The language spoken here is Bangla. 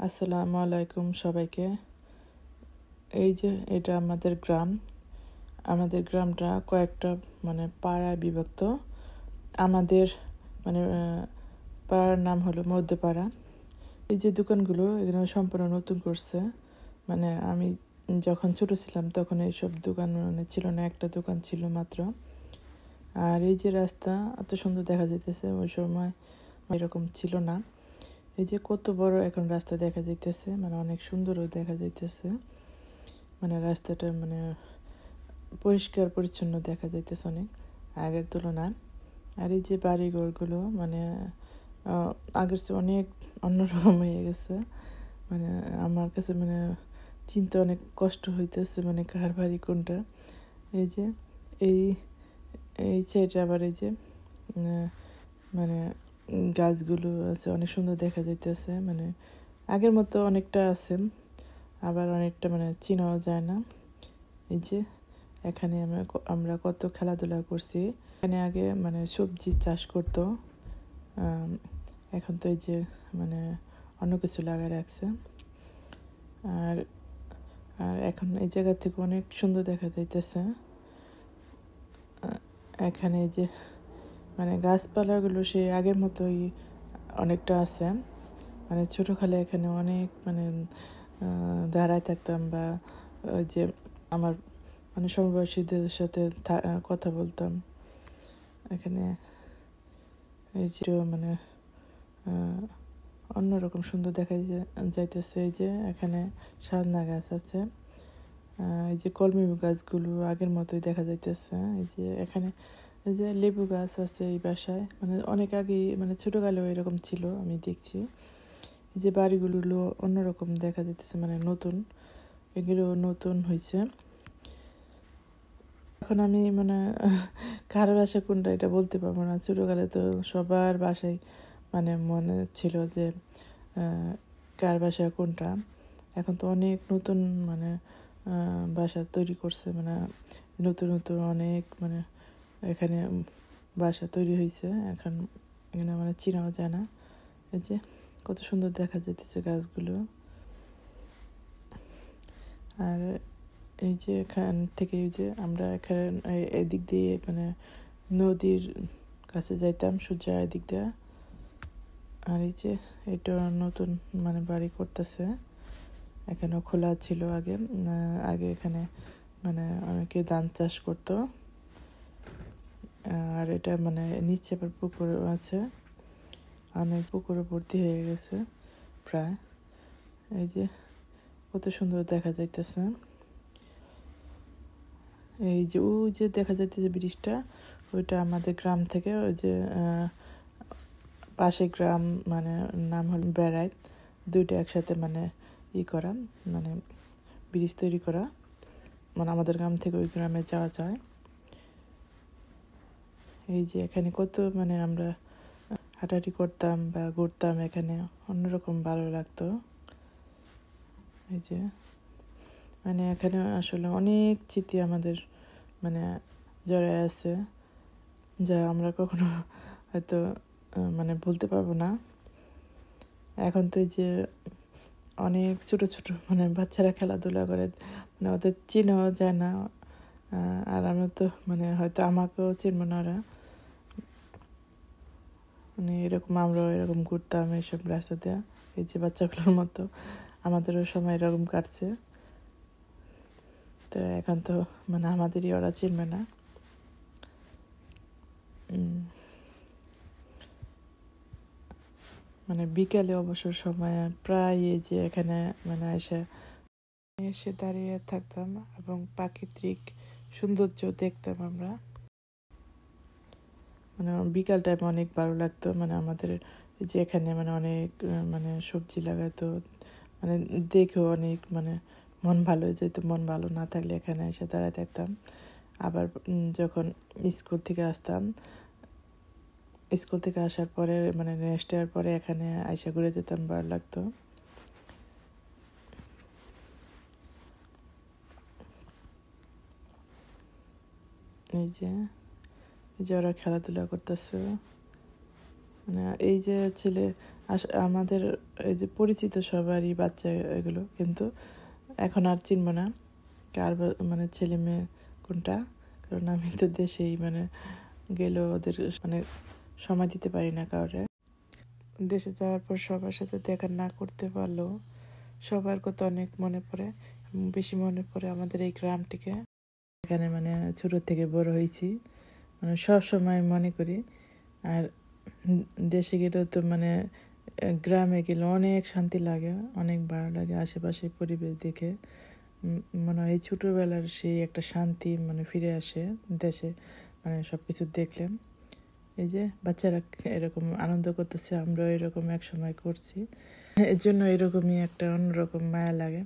আসসালামু আলাইকুম সবাইকে। এই যে এটা আমাদের গ্রাম। আমাদের গ্রামটা কয়েকটা পাড়ায় বিভক্ত। আমাদের মানে পাড়ার নাম হলো মধ্যপাড়া। এই যে দোকানগুলো এখানে সম্পূর্ণ নতুন করছে। আমি যখন ছোট ছিলাম তখন এইসব দোকান ছিল না, একটা দোকান ছিল মাত্র। আর এই যে রাস্তা এত সুন্দর দেখা যাইতেছে, ওই সময় এরকম ছিল না। এই যে কত বড় এখন রাস্তা দেখা যাইতেছে, অনেক সুন্দরও দেখা যাইতেছে। রাস্তাটা পরিষ্কার পরিচ্ছন্ন দেখা যাইতেছে অনেক আগের তুলনায়। আর এই যে বাড়িঘরগুলো আগের চেয়ে অনেক অন্যরকম হয়ে গেছে। আমার কাছে চিনতে অনেক কষ্ট হইতেছে, কার বাড়ি কোনটা। এই যে এই এই সাইডে আবার এই যে গাছগুলো আছে, অনেক সুন্দর দেখা যাইতেছে। আগের মতো অনেকটা আছে, আবার অনেকটা চেনাও যায় না। এই যে এখানে আমরা কত খেলাধুলা করছি। এখানে আগে সবজি চাষ করতো, এখন তো এই যে অন্য কিছু লাগায় রাখছে। আর আর এখন এই জায়গা থেকে অনেক সুন্দর দেখা যাইতেছে। এখানে এই যে গাছপালাগুলো সেই আগের মতোই অনেকটা আছে। ছোটোকালে এখানে অনেক দাঁড়ায় থাকতাম, বা ওই যে আমার সমবয়সীদের সাথে কথা বলতাম। এখানে এই যে অন্যরকম সুন্দর দেখা যাইতেছে। এই যে এখানে সাজনা গাছ আছে, এই যে কলমি গাছগুলো আগের মতোই দেখা যাইতেছে। এই যে এখানে এই যে লেবু গাছ আছে এই বাসায়, অনেক আগে ছোটোকালেও এরকম ছিল আমি দেখছি। যে বাড়িগুলো অন্যরকম দেখা যাইতেছে, নতুন, এগুলো নতুন হয়েছে। এখন আমি কার বাসা কোনটা এটা বলতে পারবো না। ছোটোকালে তো সবার বাসায় মনে ছিল যে কার বাসা কোনটা। এখন তো অনেক নতুন বাসা তৈরি করছে, নতুন নতুন অনেক এখানে বাসা তৈরি হয়েছে। এখন এখানে চেনাও যায় না। এই যে কত সুন্দর দেখা যাইতেছে গাছগুলো। আর এই যে এখান থেকে এই যে আমরা এখানে এদিক দিয়ে নদীর কাছে যাইতাম, সূর্য এদিক দিয়ে। আর এই যে এটা নতুন বাড়ি করতেছে। এখানেও খোলা ছিল আগে। আগে এখানে অনেকে ধান চাষ করতো। আর এটা নিচে আবার পুকুর আছে, অনেক পুকুরে ভর্তি হয়ে গেছে প্রায়। এই যে কত সুন্দর দেখা যাইতেছে। এই যে ওই যে দেখা যাইতেছে ব্রিজটা, ওইটা আমাদের গ্রাম থেকে ওই যে পাশে গ্রাম নাম হল বেড়াইত, দুইটা একসাথে করা ব্রিজ তৈরি করা। আমাদের গ্রাম থেকে ওই গ্রামে যাওয়া যায়। এই যে এখানে কত আমরা হাঁটাহাঁটি করতাম বা ঘুরতাম, এখানে অন্যরকম ভালো লাগতো। এই যে এখানে আসলে অনেক স্মৃতি আমাদের জড়ায় আছে, যা আমরা কখনো হয়তো ভুলতে পারবো না। এখন তো এই যে অনেক ছোট ছোট বাচ্চারা খেলাধুলা করে, ওদের চেনাও যায় না। আর আমরা তো হয়তো আমাকেও চিনব না ওরা। এরকম আমরাও এরকম ঘুরতাম এইসব রাস্তাতে, এই যে বাচ্চাগুলোর মতো আমাদেরও সময় এরকম কাটছে। তো এখন তো আমাদেরই ওরা চিনবে না। বিকালে অবসর সময়ে প্রায় এই যে এখানে এসে দাঁড়িয়ে থাকতাম এবং প্রাকৃতিক সৌন্দর্য দেখতাম আমরা। বিকাল টাইমে অনেক ভালো লাগতো। আমাদের যে এখানে অনেক সবজি লাগাতো, দেখেও অনেক মন ভালো হয়ে যেত। মন ভালো না থাকলে এখানে এসে দাঁড়ায় থাকতাম। আবার যখন স্কুল থেকে আসতাম, স্কুল থেকে আসার পরে রেস্ট নেওয়ার পরে এখানে আইসা ঘুরে যেতাম, ভালো লাগতো। এই যে ওরা খেলাধুলা করতেছে, মানে এই যে ছেলে আমাদের এই যে পরিচিত সবারই বাচ্চা এগুলো, কিন্তু এখন আর চিনব না কার মানে ছেলে মেয়ে কোনটা, কারণ আমি তো দেশেই মানে গেলেও ওদের মানে সময় দিতে পারি না কাউরে। দেশে যাওয়ার পর সবার সাথে দেখা না করতে পারলেও সবার কথা অনেক মনে পড়ে, বেশি মনে পড়ে আমাদের এই গ্রামটিকে। এখানে মানে ছোট থেকে বড় হয়েছি, মানে সব সময় মনে করি। আর দেশে গেলেও তো মানে গ্রামে গেলে অনেক শান্তি লাগে, অনেক ভালো লাগে আশেপাশে পরিবেশ দেখে। মনে হয় এই ছোটোবেলার সেই একটা শান্তি মানে ফিরে আসে দেশে, মানে সব কিছু দেখলে। এই যে বাচ্চারা এরকম আনন্দ করতেছে, আমরাও এরকম এক সময় করছি, এর জন্য এরকমই একটা অন্যরকম মায়া লাগে।